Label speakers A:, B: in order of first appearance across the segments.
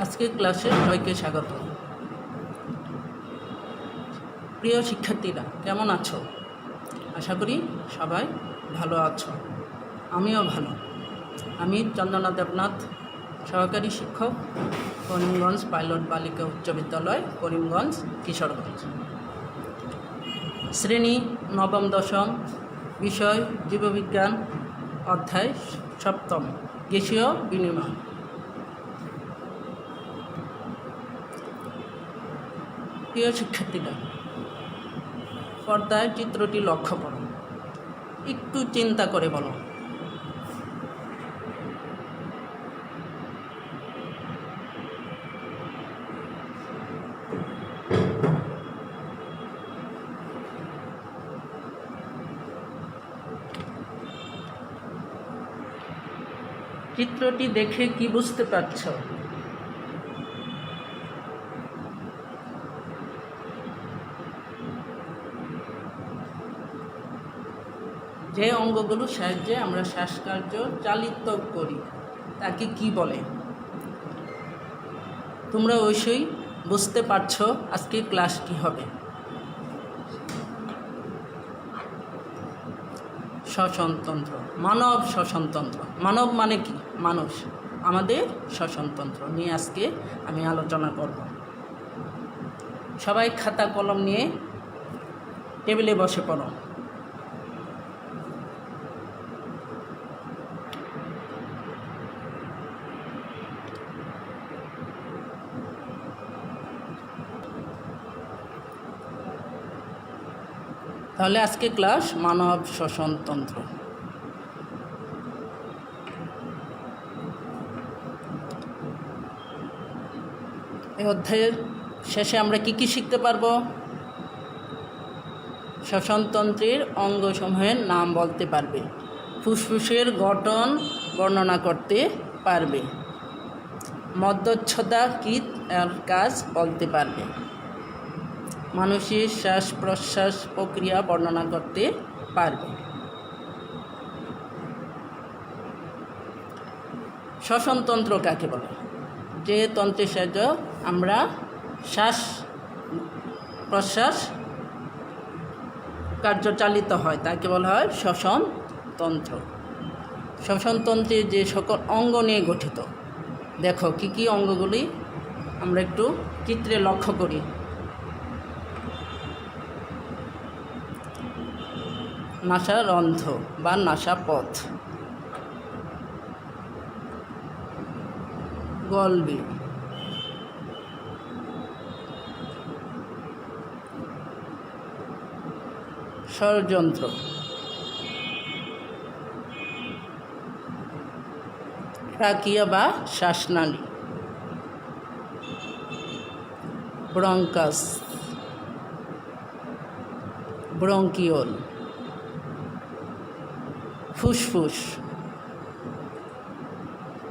A: আজকের ক্লাসে সবাইকে স্বাগত। প্রিয় শিক্ষার্থীরা, কেমন আছো? আশা করি সবাই ভালো আছো। আমিও ভালো। আমি চন্দনা দেবনাথ, সহকারী শিক্ষক, করিমগঞ্জ পাইলট বালিকা উচ্চ বিদ্যালয়, করিমগঞ্জ, কিশোরগঞ্জ। শ্রেণী নবম দশম, বিষয় জীববিজ্ঞান, অধ্যায় সপ্তম, গ্যাসীয় বিনিময়। প্রিয় শিক্ষার্থীরা, পর্দায় চিত্রটি লক্ষ্য করো, একটু চিন্তা করে বলো। চিত্রটি দেখে কি বুঝতে পারছো? যে অঙ্গগুলোর সাহায্যে আমরা শ্বাসকার্য চালিত করি তাকে কি বলে? তোমরা অবশ্যই বুঝতে পারছো আজকে ক্লাস কি হবে। শ্বসনতন্ত্র, মানব শ্বসনতন্ত্র। মানব মানে কি? মানুষ। আমাদের শ্বসনতন্ত্র নিয়ে আজকে আমি আলোচনা করব। সবাই খাতা কলম নিয়ে টেবিলে বসে পড়ো। তাহলে আজকে ক্লাস মানব শ্বসনতন্ত্র। এই অধ্যায়ের শেষে আমরা কি শিখতে পারবো? শ্বসনতন্ত্রের অঙ্গসমূহের নাম বলতে পারবে, ফুসফুসের গঠন বর্ণনা করতে পারবে, মধ্যচ্ছদা কী এর কাজ বলতে পারবে, মানুষের শ্বাস প্রশ্বাস প্রক্রিয়া বর্ণনা করতে পারবে। শ্বসনতন্ত্র কাকে বলে? যে তন্ত্রের সাহায্যে আমরা শ্বাস প্রশ্বাস কার্যচালিত হয় তাকে বলা হয় শ্বসনতন্ত্র। শ্বসনতন্ত্রের যে সকল অঙ্গ নিয়ে গঠিত, দেখো কি কি অঙ্গগুলি আমরা একটু চিত্রে লক্ষ্য করি। নাসারন্ধ্র বা নাসাপথ, গলবিল, স্বরযন্ত্র, ট্রাকিয়া বা শ্বাসনালী, ব্রঙ্কাস, ব্রঙ্কিওল, ফুসফুস,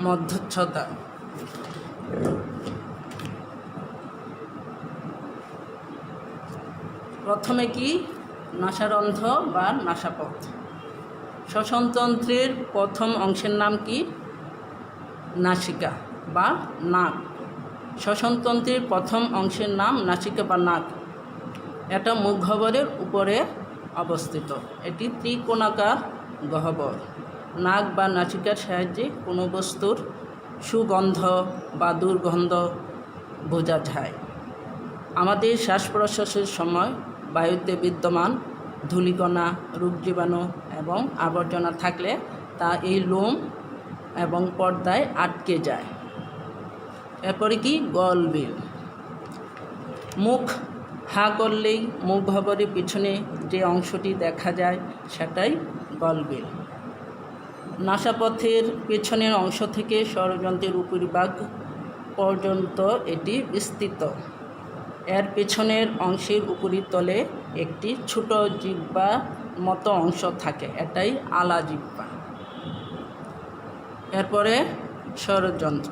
A: মধ্যচ্ছদা, প্রথমে কি? নাসারন্ধ্র বা নাসাপথ। শ্বসনতন্ত্রের প্রথম অংশের নাম কি? নাসিকা বা নাক। শ্বসনতন্ত্রের প্রথম অংশের নাম নাসিকা বা নাক। এটা মুখগহ্বরের উপরে অবস্থিত। এটি ত্রিকোণাকার গহ্বর। নাক বা নাসিকার সাহায্যে কোনো বস্তুর সুগন্ধ বা দুর্গন্ধ বোঝা যায়। আমাদের শ্বাস প্রশ্বাসের সময় বায়ুতে বিদ্যমান ধূলিকণা, রোগজীবাণু এবং আবর্জনা থাকলে তা এই লোম এবং পর্দায় আটকে যায়। এরপরে কি? গলবিল। মুখ হা করলেই মুখগহ্বরের পিছনে যে অংশটি দেখা যায় সেটাই গলবিল। নাসাপথের পেছনের অংশ থেকে স্বরযন্ত্রের উপরিভাগ পর্যন্ত এটি বিস্তৃত। এর পেছনের অংশের উপরিতলে একটি ছোট জিহ্বা মতো অংশ থাকে, এটাই আলা জিহ্বা। এরপরে স্বরযন্ত্র,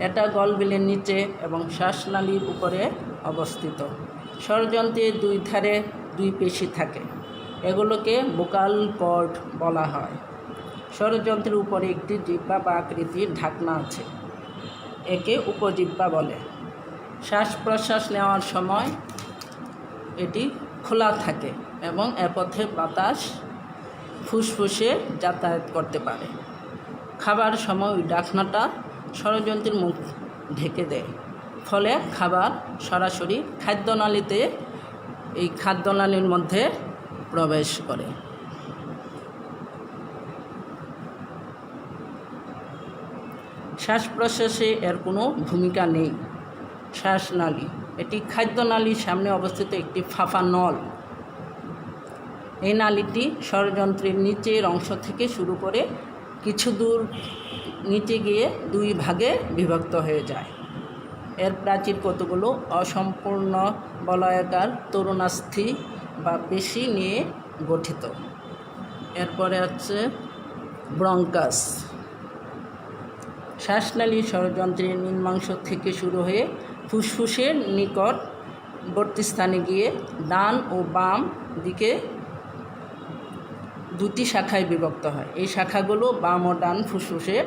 A: এটা গলবিলের নিচে এবং শ্বাসনালীর উপরে অবস্থিত। স্বরযন্ত্রের দুই ধারে দুই পেশি থাকে, এগুলোকে ভোকাল কর্ড বলা হয়। স্বরযন্ত্রের উপরে একটি জিহ্বা বা আকৃতির ঢাকনা আছে। একে উপজিহ্বা বলে। শ্বাস প্রশ্বাস নেওয়ার সময় এটি খোলা থাকে এবং এ পথে বাতাস ফুসফুসে যাতায়াত করতে পারে। খাবার সময় ওই ডাকনাটা ষড়যন্ত্রের মুখ ঢেকে দেয়, ফলে খাবার সরাসরি খাদ্যনালীতে এই খাদ্যনালীর মধ্যে প্রবেশ করে। শ্বাস প্রশ্বাসে এর কোনো ভূমিকা নেই। শ্বাসনালী এটি খাদ্যনালীর সামনে অবস্থিত একটি ফাঁপা নল। এই নালীটি ষড়যন্ত্রের নিচের অংশ থেকে শুরু করে কিছু দূর নিচে গিয়ে দুই ভাগে বিভক্ত হয়ে যায়। এর প্রাচীর কতগুলো অসম্পূর্ণ বলয়াকার তরুণাস্থি বা পেশি নিয়ে গঠিত। এরপরে হচ্ছে ব্রঙ্কাস। শ্বাসনালী ষড়যন্ত্রের নিম্নাংশ থেকে শুরু হয়ে ফুসফুসের নিকটবর্তী স্থানে গিয়ে ডান ও বাম দিকে দুটি শাখায় বিভক্ত হয়। এই শাখাগুলো বাম ও ডান ফুসফুসে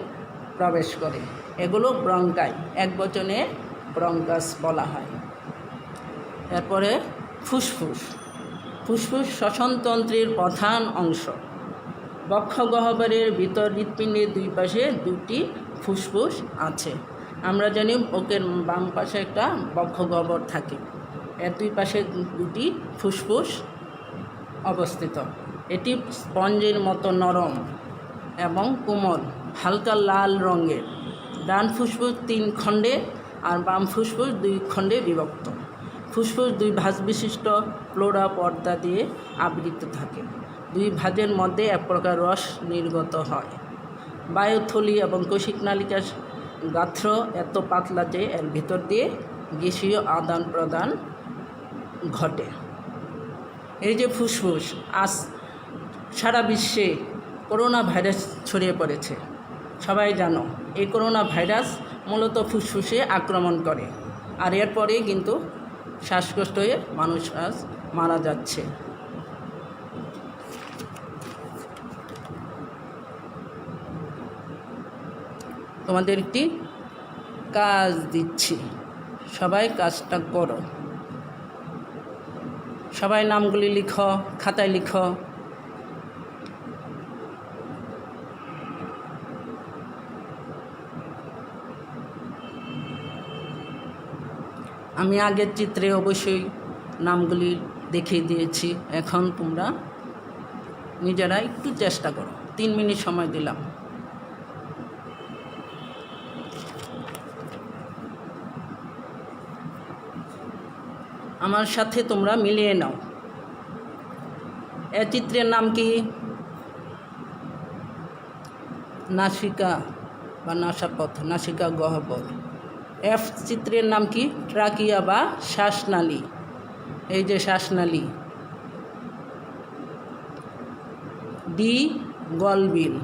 A: প্রবেশ করে। এগুলো ব্রঙ্কাই, একবচনে ব্রঙ্কাস বলা হয়। এরপরে ফুসফুস। ফুসফুস শ্বসনতন্ত্রের প্রধান অংশ। বক্ষগহ্বরের ভিতর হৃৎপিণ্ডের দুই পাশে দুটি ফুসফুস আছে। আমরা জানি বুকের বাম পাশে একটা বক্ষগহ্বর থাকে, এর দুই পাশে দুটি ফুসফুস অবস্থিত। এটি স্পঞ্জের মতো নরম এবং কোমল, হালকা লাল রঙের। ডান ফুসফুস 3 খণ্ডে আর বাম ফুসফুস 2 খণ্ডে বিভক্ত। ফুসফুস 2 ভাঁজ বিশিষ্ট প্লোরা পর্দা দিয়ে আবৃত থাকে। 2 ভাঁজের মধ্যে এক প্রকার রস নির্গত হয়। বায়ুথলি এবং কৈশিক নালিকার গাত্র এত পাতলা যে এর ভিতর দিয়ে গ্যাসীয় আদান প্রদান ঘটে। এই যে ফুসফুস, আজ সারা বিশ্বে করোনা ভাইরাস ছড়িয়ে পড়েছে, সবাই জানো। এই করোনা ভাইরাস মূলত ফুসফুসে আক্রমণ করে, আর এরপরে কিন্তু শ্বাসকষ্ট হয়ে মানুষ আজ মারা যাচ্ছে। তোমাদের একটি কাজ দিচ্ছি, সবাই কাজটা করো। সবাই নামগুলি লিখো, খাতায় লিখো। আমি আগের চিত্রে অবশ্যই নামগুলি দেখিয়ে দিয়েছি। এখন তোমরা নিজেরা একটু চেষ্টা করো। 3 মিনিট সময় দিলাম। আমার সাথে তোমরা মিলিয়ে নাও। এ চিত্রের নাম কি? নাসিকা বা নাসাপথ, নাসিকা গহ্বর। এফ চিত্রের নাম কি? ট্রাকিয়া বা শ্বাসনালী। এই যে শ্বাসনালী। ডি গলবিল,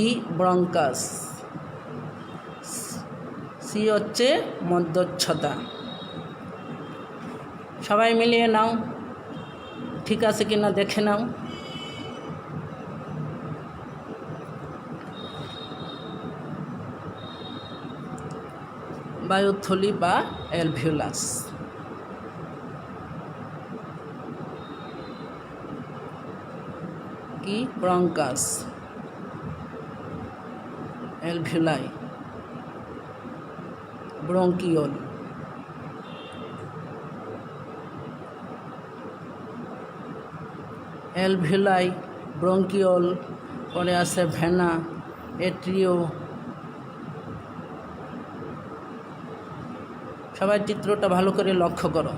A: ই ব্রঙ্কাস, সি হচ্ছে মধ্যচ্ছদা। সবাই মিলিয়ে নাও, ঠিক আছে কিনা দেখে নাও। বায়ুথলি বা অ্যালভিওলাস। কি? Bronchus, alveoli, bronchiole. Alveoli, bronchiole, পরে আছে ভেনা, এট্রিও। সবাই চিত্রটা ভালো করে লক্ষ্য করো।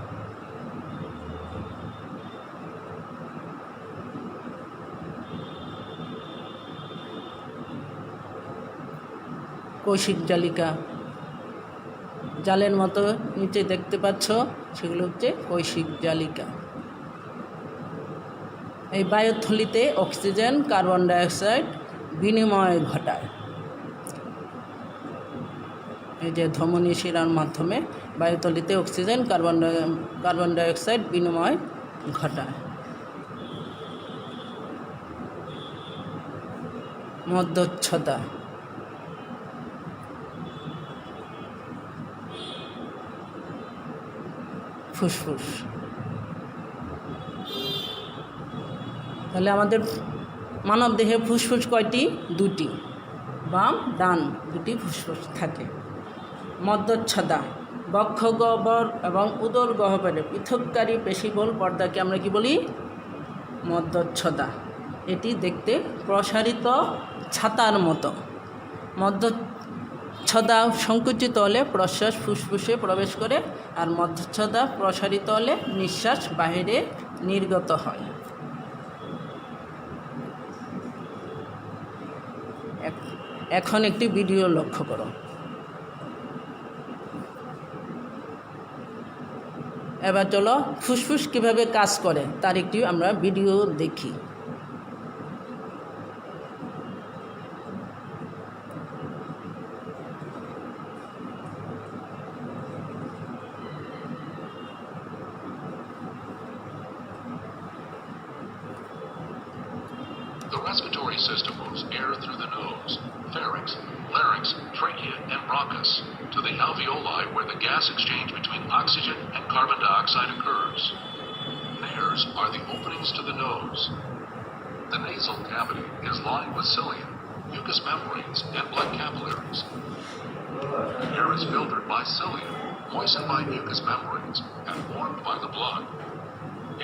A: কৌশিক জালিকা, জালের মতো নিচে দেখতে পাচ্ছ, সেগুলো হচ্ছে কৌশিক জালিকা। এই বায়ুথলিতে অক্সিজেন কার্বন ডাইঅক্সাইড বিনিময় ঘটায়। এই যে ধমনী শিরার মাধ্যমে বায়ুথলিতে অক্সিজেন কার্বন ডাইঅক্সাইড বিনিময় ঘটায়। মধ্যচ্ছদা, ফুসফুস। তাহলে আমাদের মানব দেহে ফুসফুস কয়টি? দুটি, বাম ডান দুটি ফুসফুস থাকে। মধ্যচ্ছদা বক্ষ গহ্বর এবং উদর গহ্বরের পৃথককারী পেশিবহুল পর্দাকে আমরা কি বলি? মধ্যচ্ছদা। এটি দেখতে প্রসারিত ছাতার মতো। মধ্যচ্ছদা সংকুচিত হলে প্রশ্বাস ফুসফুসে প্রবেশ করে, আর মধ্যচ্ছদা প্রসারিত হলে নিঃশ্বাস বাহিরে নির্গত হয়। এখন একটি ভিডিও লক্ষ্য করো। এবার চলো ফুসফুস কিভাবে কাজ করে তার একটি আমরা ভিডিও দেখি।
B: The respiratory system moves air through the nose, pharynx, larynx, trachea, and bronchus to the alveoli where the gas exchange between oxygen and carbon dioxide occurs. Nares are the openings to the nose. The nasal cavity is lined with cilia, mucous membranes, and blood capillaries. Air is filtered by cilia, moistened by mucous membranes, and warmed by the blood.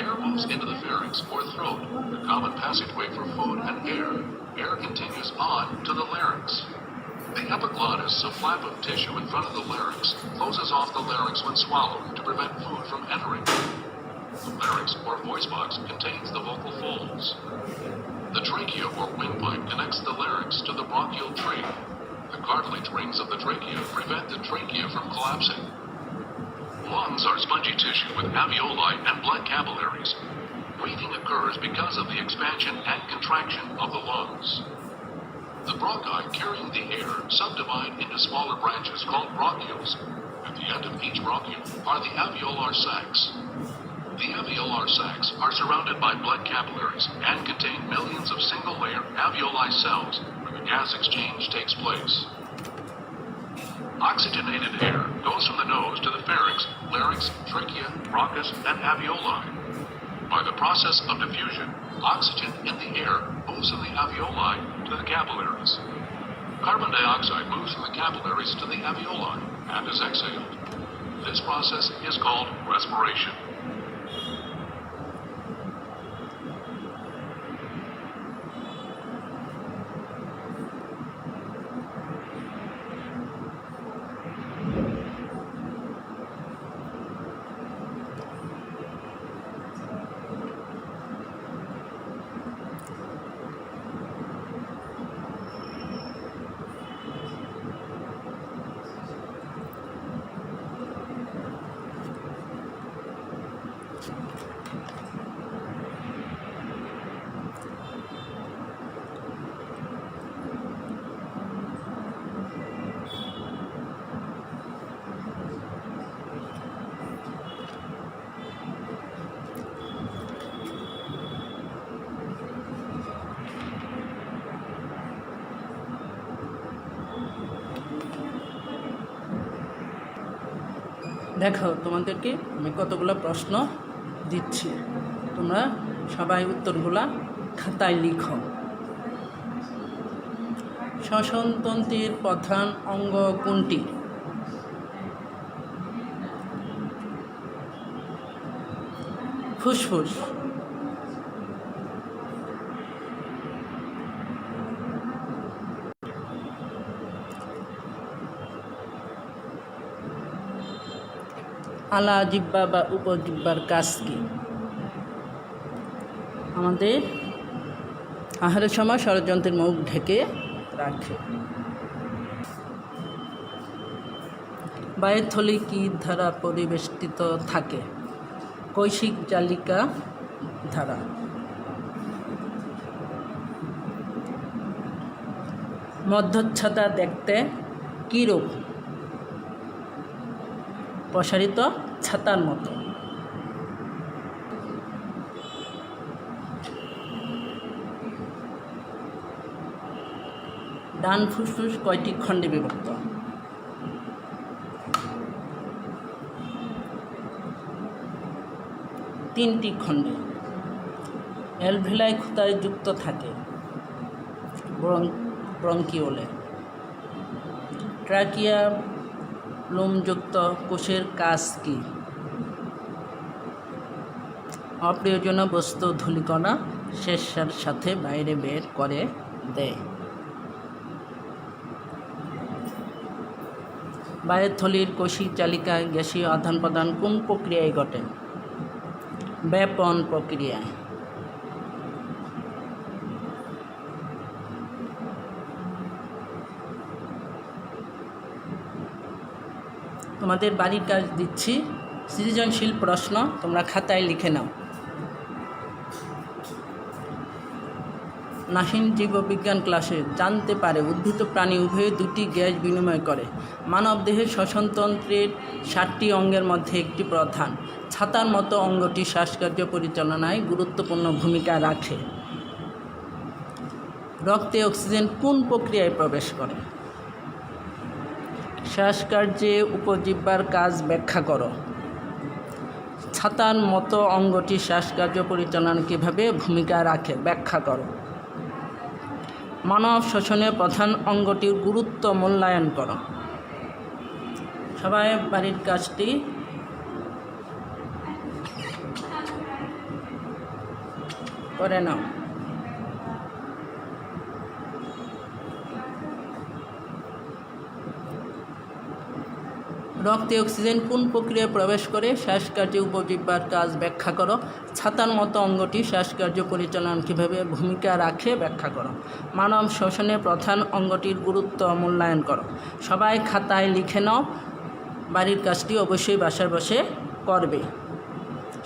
B: Air moves into the pharynx or throat, the common passageway for food and air. Air continues on to the larynx. The epiglottis, a flap of tissue in front of the larynx, closes off the larynx when swallowed to prevent food from entering. The larynx or voice box contains the vocal folds. The trachea or windpipe connects the larynx to the bronchial tree. The cartilage rings of the trachea prevent the trachea from collapsing. Lungs are spongy tissue with alveoli and blood capillaries. Breathing occurs because of the expansion and contraction of the lungs. The bronchi carrying the air subdivide into smaller branches called bronchioles. At the end of each bronchiole are the alveolar sacs. The alveolar sacs are surrounded by blood capillaries and contain millions of single-layer alveoli cells where the gas exchange takes place. Oxygenated air goes from the nose to the pharynx, larynx, trachea, bronchus, and alveoli. By the process of diffusion, oxygen in the air moves from the alveoli to the capillaries. Carbon dioxide moves from the capillaries to the alveoli and is exhaled. This process is called respiration.
A: দেখো তোমাদেরকে আমি কতগুলো প্রশ্ন দিচ্ছি, তোমরা সবাই উত্তরগুলা খাতায় লিখো। শ্বসনতন্ত্রের প্রধান অঙ্গ কোনটি? ফুসফুস। আলা জিহ্বা বা উপজিহ্বার কাজ কি? আমাদের আহারের সময় ষড়যন্ত্রের মুখ ঢেকে রাখে। বায়ুর থলি কি দ্বারা পরিবেষ্টিত থাকে? কৈশিক জালিকা দ্বারা। মধ্যচ্ছদা দেখতে কী রূপ? প্রসারিত ছাতার মতো। ডান ফুসফুস কয়টি খণ্ডে বিভক্ত? 3টি খণ্ডে। অ্যালভিলাই খুঁতায় যুক্ত থাকে ব্রঙ্কিওলে। ট্রাকিয়া লোমযুক্ত কোষের কাজ কী? অপ্রয়োজনীয় বস্তু ধূলিকণা শেষের সাথে বাইরে বের করে দেয়। বায়ুর থলির কোষিক চালিকায় গ্যাসীয় আদান প্রদান কোন প্রক্রিয়ায় ঘটে? ব্যাপন প্রক্রিয়ায়। তোমাদের বাড়ির কাজ দিচ্ছি, সৃজনশীল প্রশ্ন, তোমরা খাতায় লিখে নাও। নাহিন জীববিজ্ঞান ক্লাসে জানতে পারে উদ্ভিদ প্রাণী উভয়ে দুটি গ্যাস বিনিময় করে। মানবদেহের শ্বসনতন্ত্রের 7টি অঙ্গের মধ্যে একটি প্রধান ছাতার মতো অঙ্গটি শ্বাসকার্য পরিচালনায় গুরুত্বপূর্ণ ভূমিকা রাখে। রক্তে অক্সিজেন কোন প্রক্রিয়ায় প্রবেশ করে? শ্বাসকার্যে উপজিহ্বার কাজ ব্যাখ্যা করো। ছাতার মতো অঙ্গটি শ্বাসকার্য পরিচালনা কীভাবে ভূমিকা রাখে ব্যাখ্যা করো। মানব শ্বসনের প্রধান অঙ্গটির গুরুত্ব মূল্যায়ন করো। সবাই বাড়ির কাজটি করে নাও। রক্তে অক্সিজেন কোন প্রক্রিয়ায় প্রবেশ করে? শ্বাসকার্যে উপজিহ্বার কাজ ব্যাখ্যা করো। ছাতার মতো অঙ্গটি শ্বাসকার্য পরিচালনা কীভাবে ভূমিকা রাখে ব্যাখ্যা করো। মানব শ্বসনের প্রধান অঙ্গটির গুরুত্ব মূল্যায়ন করো। সবাই খাতায় লিখে নাও। বাড়ির কাজটি অবশ্যই বাসায় বসে করবে।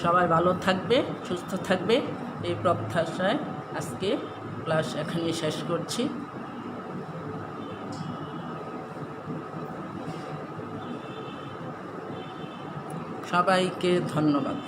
A: সবাই ভালো থাকবে, সুস্থ থাকবে, এই প্রত্যাশায় আজকে ক্লাস এখানেই শেষ করছি। সবাইকে ধন্যবাদ।